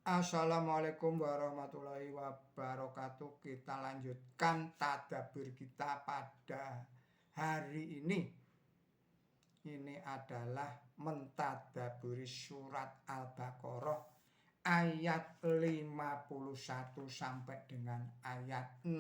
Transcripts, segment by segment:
Assalamualaikum warahmatullahi wabarakatuh. Kita lanjutkan tadabbur kita pada hari ini. Ini adalah mentadabburi surat Al-Baqarah ayat 51 sampai dengan ayat 60.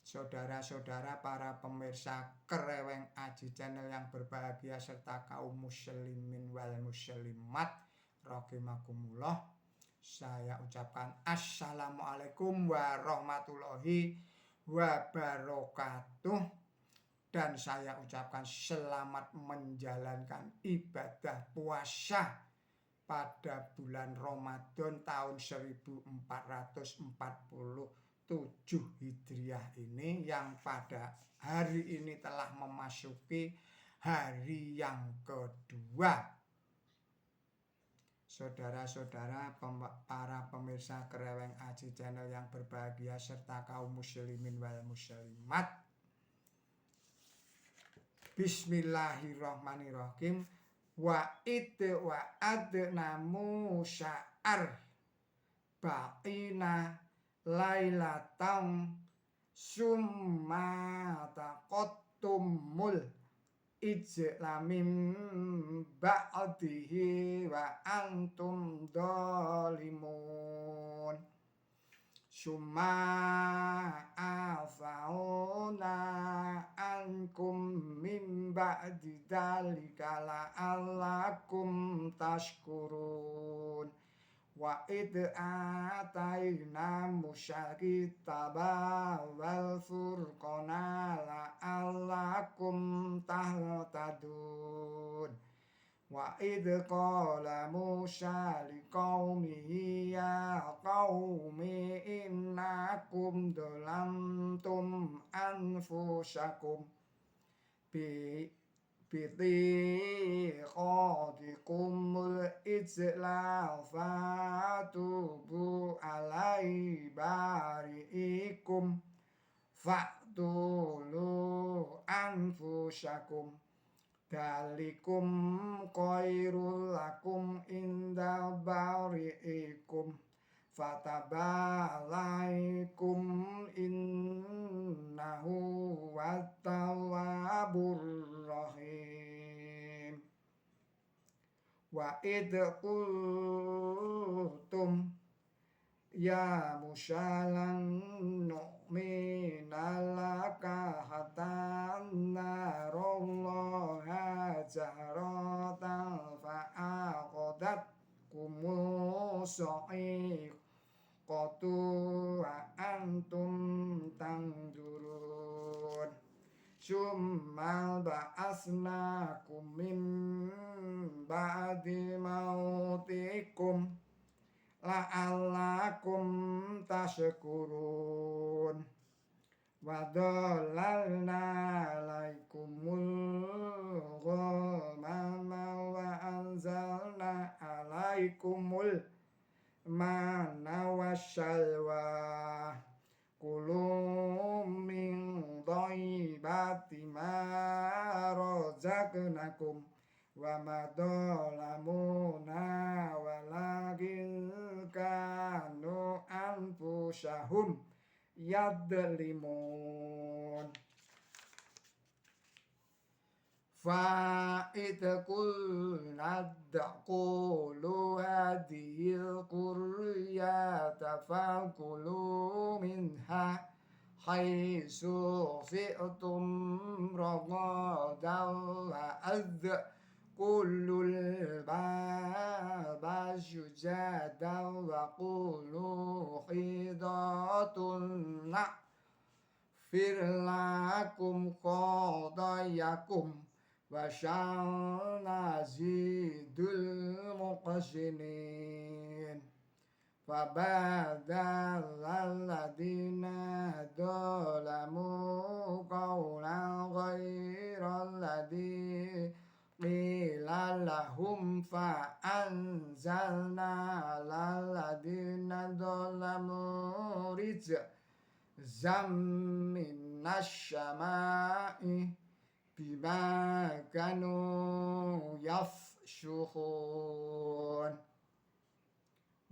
Saudara-saudara para pemirsa Kreweng Aji Channel yang berbahagia serta kaum muslimin wal muslimat rahimakumullah, saya ucapkan assalamualaikum warahmatullahi wabarakatuh, dan saya ucapkan selamat menjalankan ibadah puasa pada bulan Ramadan tahun 1447 Hijriah ini, yang pada hari ini telah memasuki hari yang kedua. Saudara-saudara para pemirsa Kreweng Aji Channel yang berbahagia serta kaum muslimin wal muslimat, Bismillahirrahmanirrahim. Wa adna musya'ar ba'ina lailatan summa taqottumul ijlamim ba'dihi wa antum dhalimun summa afauna ankum min ba'di dzalika la'allakum tashkurun wa id ataina Musal kitaba wal furqana la'allakum tahtadun wa id qala Musa liqaumihi ya qaumi innakum dhalamtum anfusakum biqadikumul ijla fatubu alai bari'ikum fa'tulu anfusakum dalikum khairul lakum inda bari'ikum fatabalaikum innahu wattawwabur rahim wa id qultum ya Musa lan nu'mina laka hatta narallaha jahratan fa'aqadatkumul sa'iqatu wa antum tanzurun summa ba'asnakum min ba'di mautikum la'allakum tashkurun wa dhalalna alaikumul ghamama wa anzalna alaikumul manna wassalwa kulu min dhaibati ma razaqnakum wa ma dhalamuna walakin kanu anfusahum yadlimun fa'id qulna daqulu hadhil quryata fakulu minha haitsu fi'tum ragadan wa kullul baba syujadan wa qulu hidatun na'fir lakum khadayakum wa sya'na zidul muqsinin fabadal ladina dhalamu qawlan ghairal ladzi qila lahum fa anzalna ladina dhalamu rizqan minas syama'i bima kanu yafsyuhun.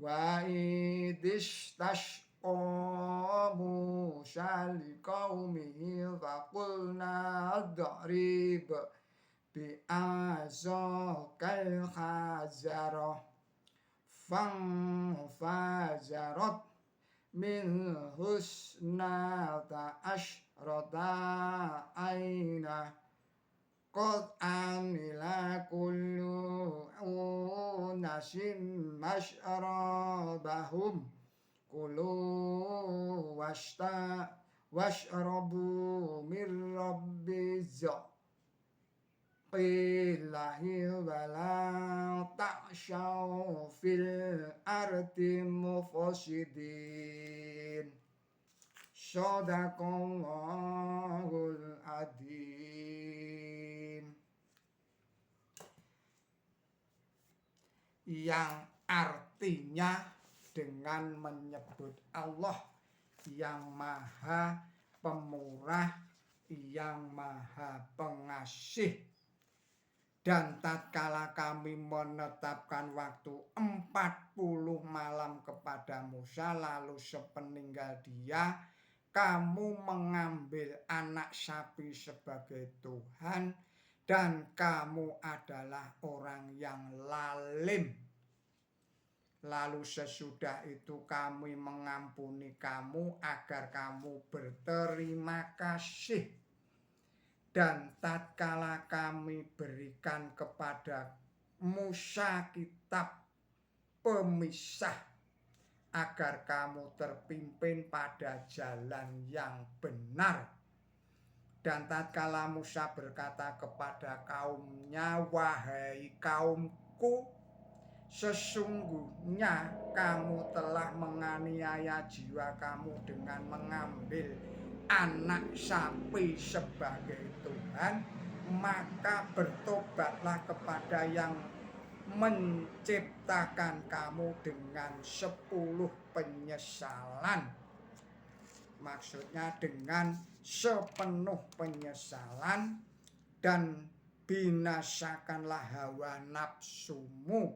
wa idis tasqa Musa liqaumihi faqulna adrib bi azaqal hajarah fajarat min husnata asyrata aina qad amila kullu unasim masyrabahum kulu washrabu mir rabbiz qilahi wala ta'syaw fil ardi mufsidin. Shadaqallahul adzim. Yang artinya dengan menyebut Allah yang maha pemurah, yang maha pengasih. Dan tatkala kami menetapkan waktu 40 malam kepada Musa, lalu sepeninggal dia kamu mengambil anak sapi sebagai Tuhan, dan kamu adalah orang yang lalim. Lalu sesudah itu kami mengampuni kamu agar kamu berterima kasih. Dan tatkala kami berikan kepada Musa kitab pemisah agar kamu terpimpin pada jalan yang benar. Dan tatkala Musa berkata kepada kaumnya, wahai kaumku, sesungguhnya kamu telah menganiaya jiwa kamu dengan mengambil anak sapi sebagai Tuhan, maka bertobatlah kepada yang menciptakan kamu dengan 10 penyesalan. Maksudnya dengan sepenuh penyesalan, dan binasakanlah hawa nafsumu.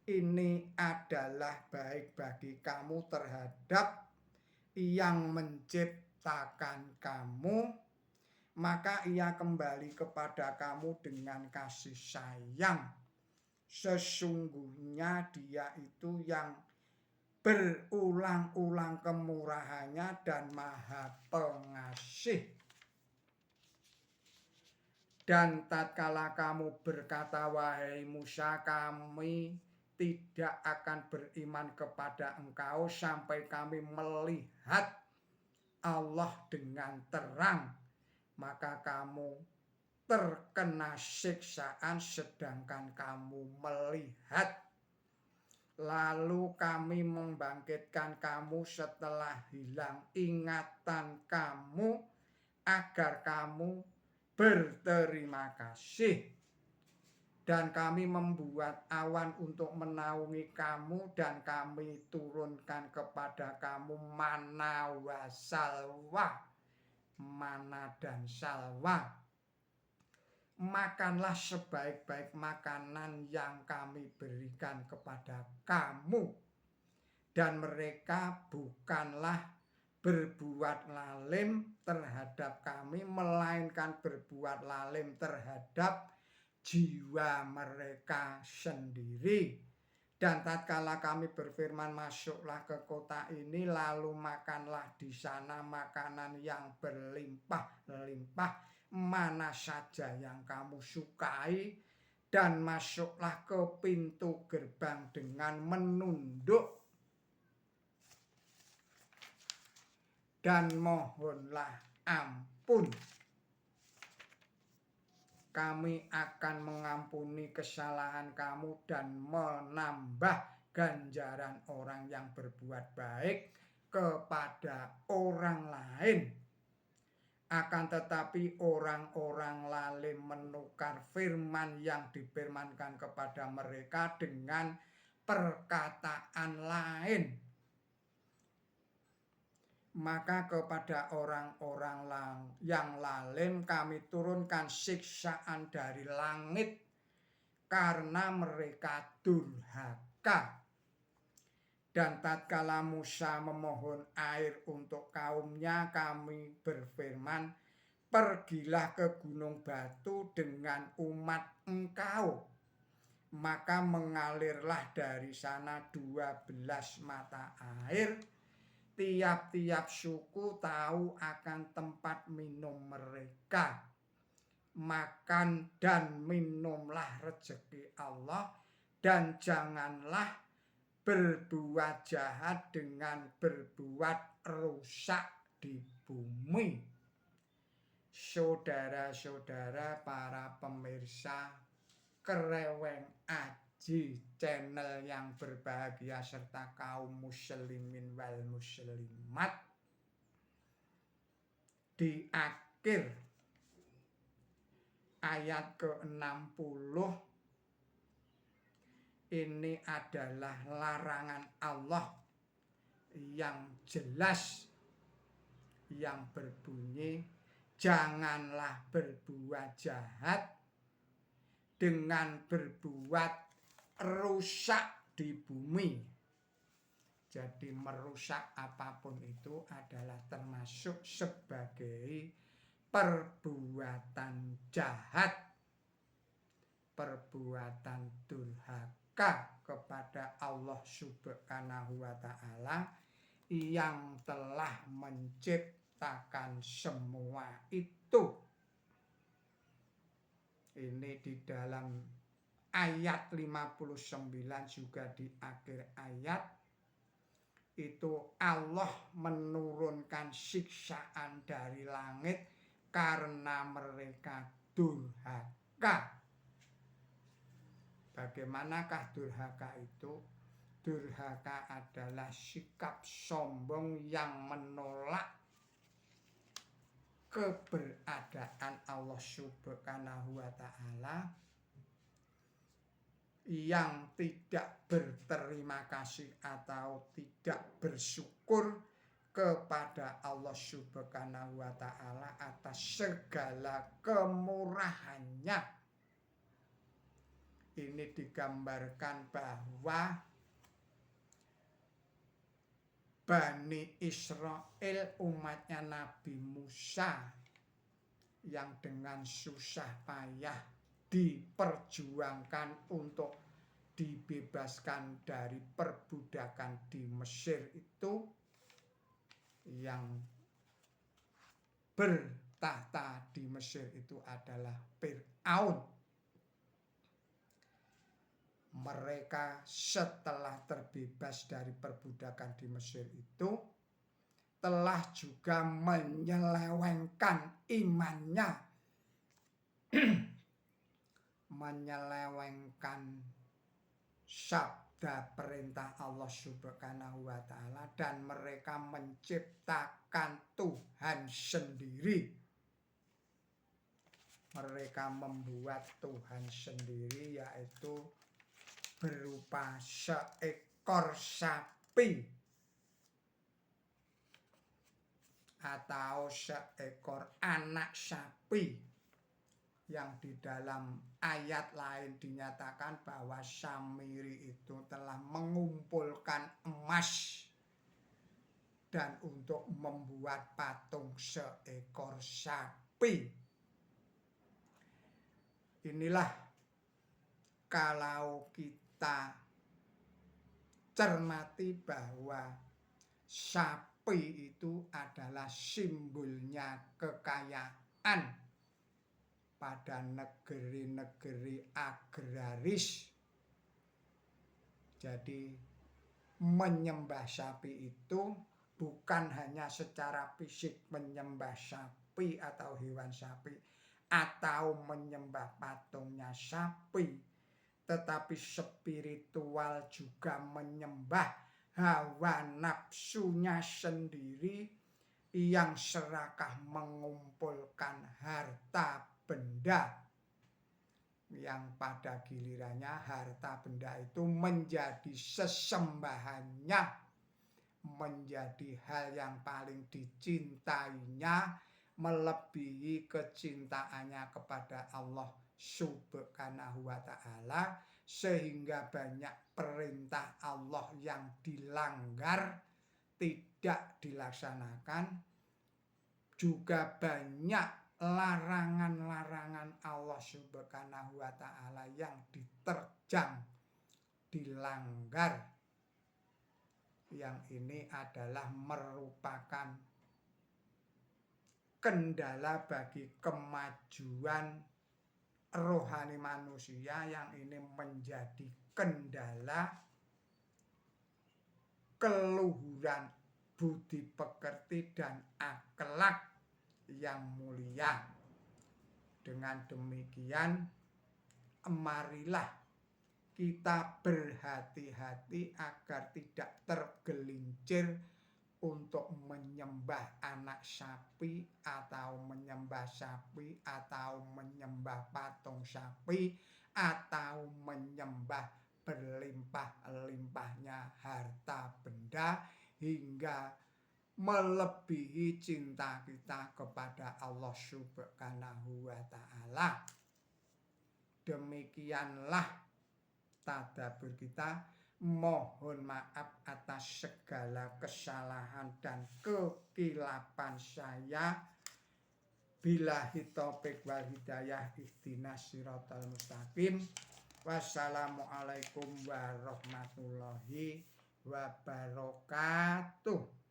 Ini adalah baik bagi kamu terhadap yang menciptakan kamu, maka ia kembali kepada kamu dengan kasih sayang. Sesungguhnya dia itu yang berulang-ulang kemurahannya dan maha pengasih. Dan tatkala kamu berkata, wahai Musa, kami tidak akan beriman kepada engkau sampai kami melihat Allah dengan terang, maka kamu terkena siksaan sedangkan kamu melihat. Lalu kami membangkitkan kamu setelah hilang ingatan kamu agar kamu berterima kasih. Dan kami membuat awan untuk menaungi kamu, dan kami turunkan kepada kamu mana wa salwa, mana dan salwa. Makanlah sebaik-baik makanan yang kami berikan kepada kamu. Dan mereka bukanlah berbuat lalim terhadap kami, melainkan berbuat lalim terhadap jiwa mereka sendiri. Dan tatkala kami berfirman, masuklah ke kota ini, lalu makanlah di sana makanan yang berlimpah-limpah, mana saja yang kamu sukai, dan masuklah ke pintu gerbang dengan menunduk, dan mohonlah ampun. Kami akan mengampuni kesalahan kamu dan menambah ganjaran orang yang berbuat baik kepada orang lain. Akan tetapi orang-orang lalim menukar firman yang difirmankan kepada mereka dengan perkataan lain. Maka kepada orang-orang yang lalim kami turunkan siksaan dari langit karena mereka durhaka. Dan tatkala Musa memohon air untuk kaumnya, kami berfirman, pergilah ke gunung batu dengan umat engkau. Maka mengalirlah dari sana 12 mata air. Tiap-tiap suku tahu akan tempat minum mereka. Makan dan minumlah rezeki Allah, dan janganlah berbuat jahat dengan berbuat rusak di bumi. Saudara-saudara para pemirsa Kreweng Aji channel yang berbahagia serta kaum muslimin wal muslimat, di akhir ayat ke-60 ini adalah larangan Allah yang jelas yang berbunyi, janganlah berbuat jahat dengan berbuat rusak di bumi. Jadi merusak apapun itu adalah termasuk sebagai perbuatan jahat, perbuatan durhaka kepada Allah Subhanahu wa Ta'ala yang telah menciptakan semua itu. Ini di dalam ayat 59 juga di akhir ayat itu Allah menurunkan siksaan dari langit karena mereka durhaka. Bagaimanakah durhaka itu? Durhaka adalah sikap sombong yang menolak keberadaan Allah Subhanahu wa Ta'ala, yang tidak berterima kasih atau tidak bersyukur kepada Allah Subhanahu wa Ta'ala atas segala kemurahannya. Ini digambarkan bahwa Bani Israel, umatnya Nabi Musa, yang dengan susah payah diperjuangkan untuk dibebaskan dari perbudakan di Mesir itu, yang bertahta di Mesir itu adalah Fir'aun. Mereka setelah terbebas dari perbudakan di Mesir itu telah juga menyelewengkan imannya, menyelewengkan sabda perintah Allah Subhanahu wa Ta'ala, dan mereka menciptakan Tuhan sendiri. Mereka membuat Tuhan sendiri, yaitu berupa seekor sapi atau seekor anak sapi, yang di dalam ayat lain dinyatakan bahwa Samiri itu telah mengumpulkan emas dan untuk membuat patung seekor sapi. Inilah kalau kita cermati bahwa sapi itu adalah simbolnya kekayaan pada negeri-negeri agraris. Jadi menyembah sapi itu bukan hanya secara fisik menyembah sapi atau hewan sapi atau menyembah patungnya sapi, tetapi spiritual juga menyembah hawa nafsunya sendiri yang serakah mengumpulkan harta benda, yang pada gilirannya harta benda itu menjadi sesembahannya, menjadi hal yang paling dicintainya, melebihi kecintaannya kepada Allah Subhanahu wa Ta'ala, sehingga banyak perintah Allah yang dilanggar, tidak dilaksanakan, juga banyak larangan-larangan Allah Subhanahu wa Ta'ala yang diterjang, dilanggar. Yang ini adalah merupakan kendala bagi kemajuan rohani manusia, yang ini menjadi kendala keluhuran budi pekerti dan akhlak yang mulia. Dengan demikian, marilah kita berhati-hati agar tidak tergelincir untuk menyembah anak sapi, atau menyembah sapi, atau menyembah patung sapi, atau menyembah berlimpah-limpahnya harta benda, hingga melebihi cinta kita kepada Allah Subhanahu wa Ta'ala. Demikianlah tadabbur kita. Mohon maaf atas segala kesalahan dan kekilapan saya. Billahi taufiq wal hidayah, ihdinas siratal mustaqim. Wassalamualaikum warahmatullahi wabarakatuh.